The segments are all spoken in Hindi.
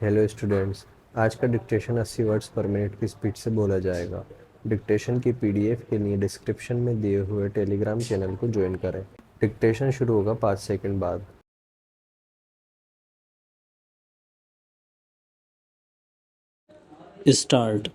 Hello students. आज का डिक्टेशन 80 वर्ड्स पर मिनट की स्पीड से बोला जाएगा। डिक्टेशन की पीडीएफ के लिए डिस्क्रिप्शन में दिए हुए टेलीग्राम चैनल को ज्वाइन करें। डिक्टेशन शुरू होगा 5 सेकंड बाद। स्टार्ट।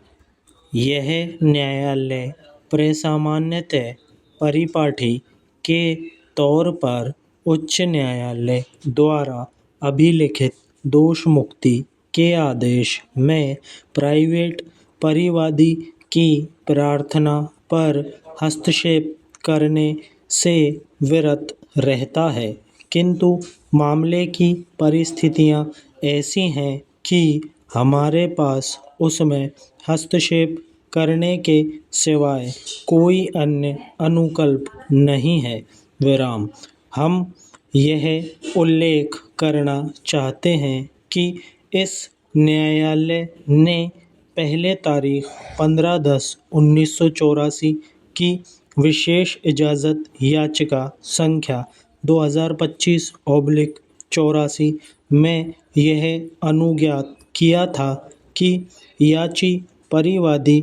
यह न्यायालय प्रसामान्यतः परिपाटी के तौर पर उच्च न्यायालय द्वारा अभिलिखित दोष मुक्ति के आदेश में प्राइवेट परिवादी की प्रार्थना पर हस्तक्षेप करने से विरत रहता है, किंतु मामले की परिस्थितियां ऐसी हैं कि हमारे पास उसमें हस्तक्षेप करने के सिवाय कोई अन्य अनुकल्प नहीं है। विराम। हम यह उल्लेख करना चाहते हैं कि इस न्यायालय ने पहले तारीख 15/10/1984 की विशेष इजाज़त याचिका संख्या 2025/84 में यह अनुज्ञात किया था कि याची परिवादी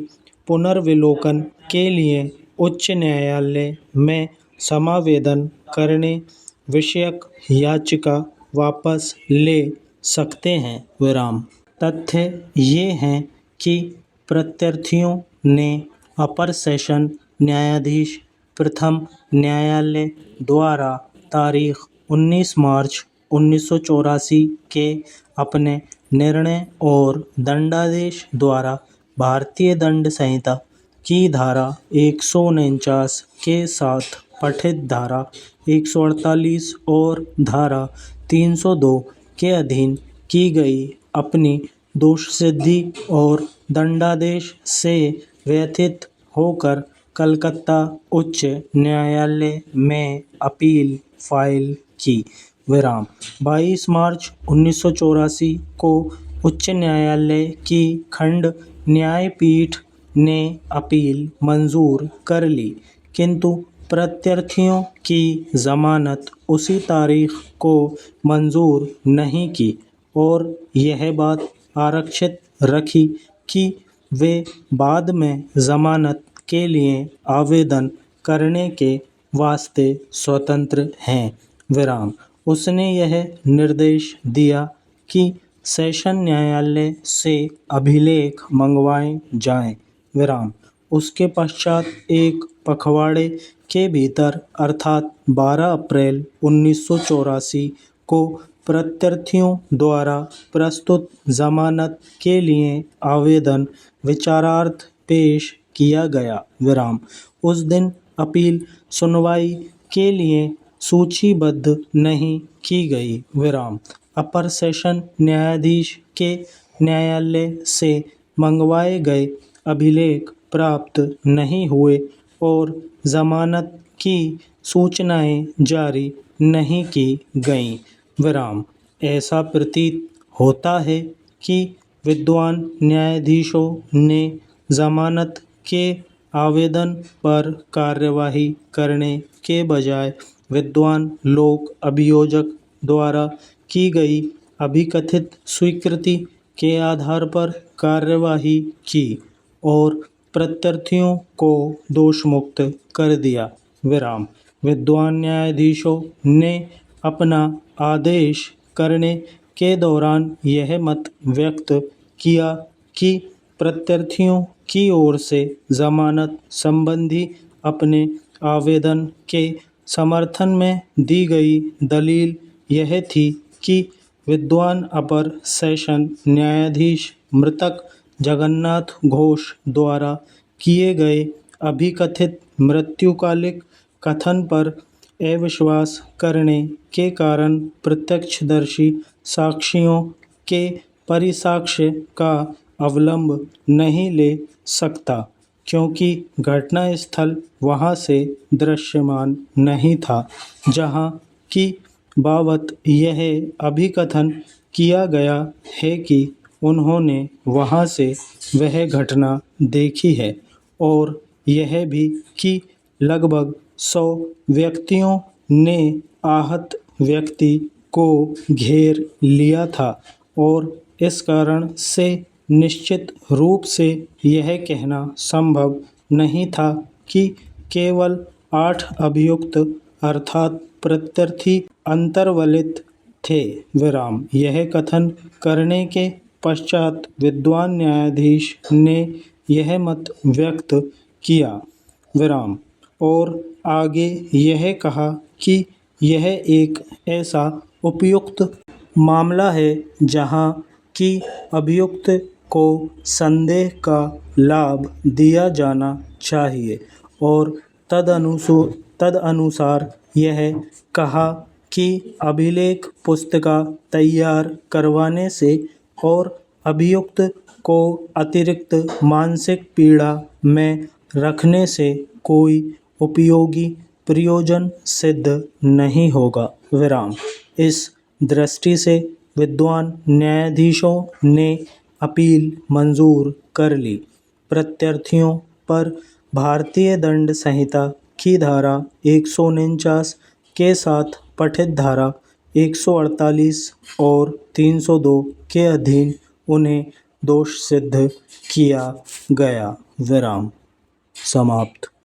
पुनर्विलोकन के लिए उच्च न्यायालय में समावेदन करने विषयक याचिका वापस ले सकते हैं। विराम। तथ्य ये हैं कि प्रत्यार्थियों ने अपर सेशन न्यायाधीश प्रथम न्यायालय द्वारा तारीख 19 मार्च 1984 के अपने निर्णय और दंडादेश द्वारा भारतीय दंड संहिता की धारा 149 के साथ पठित धारा 148 और धारा 302 के अधीन की गई अपनी दोषसिद्धि और दंडादेश से व्यथित होकर कलकत्ता उच्च न्यायालय में अपील फाइल की। विराम। 22 मार्च 1984 को उच्च न्यायालय की खंड न्यायपीठ ने अपील मंजूर कर ली, किंतु प्रत्यार्थियों की जमानत उसी तारीख को मंजूर नहीं की और यह बात आरक्षित रखी कि वे बाद में जमानत के लिए आवेदन करने के वास्ते स्वतंत्र हैं। विराम। उसने यह निर्देश दिया कि सेशन न्यायालय से अभिलेख मंगवाए जाएं। विराम। उसके पश्चात एक पखवाड़े के भीतर अर्थात 12 अप्रैल 1984 को प्रत्यार्थियों द्वारा प्रस्तुत जमानत के लिए आवेदन विचारार्थ पेश किया गया। विराम। उस दिन अपील सुनवाई के लिए सूचीबद्ध नहीं की गई। विराम। अपर सेशन न्यायाधीश के न्यायालय से मंगवाए गए अभिलेख प्राप्त नहीं हुए और जमानत की सूचनाएं जारी नहीं की गईं। विराम। ऐसा प्रतीत होता है कि विद्वान न्यायाधीशों ने जमानत के आवेदन पर कार्यवाही करने के बजाय विद्वान लोक अभियोजक द्वारा की गई अभिकथित स्वीकृति के आधार पर कार्यवाही की और प्रत्यार्थियों को दोषमुक्त कर दिया। विराम। विद्वान न्यायाधीशों ने अपना आदेश करने के दौरान यह मत व्यक्त किया कि प्रत्यार्थियों की ओर से जमानत संबंधी अपने आवेदन के समर्थन में दी गई दलील यह थी कि विद्वान अपर सेशन न्यायाधीश मृतक जगन्नाथ घोष द्वारा किए गए अभिकथित मृत्युकालिक कथन पर अविश्वास करने के कारण प्रत्यक्षदर्शी साक्षियों के परिसाक्ष्य का अवलंब नहीं ले सकता, क्योंकि घटनास्थल वहां से दृश्यमान नहीं था जहां की बाबत यह अभिकथन किया गया है कि उन्होंने वहां से वह घटना देखी है और यह भी कि लगभग 100 व्यक्तियों ने आहत व्यक्ति को घेर लिया था और इस कारण से निश्चित रूप से यह कहना संभव नहीं था कि केवल 8 अभियुक्त अर्थात प्रत्यर्थी अंतर्वलित थे। विराम। यह कथन करने के पश्चात विद्वान न्यायाधीश ने यह मत व्यक्त किया। विराम। और आगे यह कहा कि यह एक ऐसा उपयुक्त मामला है जहाँ कि अभियुक्त को संदेह का लाभ दिया जाना चाहिए और तदनुसार यह कहा कि अभिलेख पुस्तिका तैयार करवाने से और अभियुक्त को अतिरिक्त मानसिक पीड़ा में रखने से कोई उपयोगी प्रयोजन सिद्ध नहीं होगा। विराम। इस दृष्टि से विद्वान न्यायाधीशों ने अपील मंजूर कर ली। प्रत्यर्थियों पर भारतीय दंड संहिता की धारा 149 के साथ पठित धारा 148 और 302 के अधीन उन्हें दोष सिद्ध किया गया। विराम। समाप्त।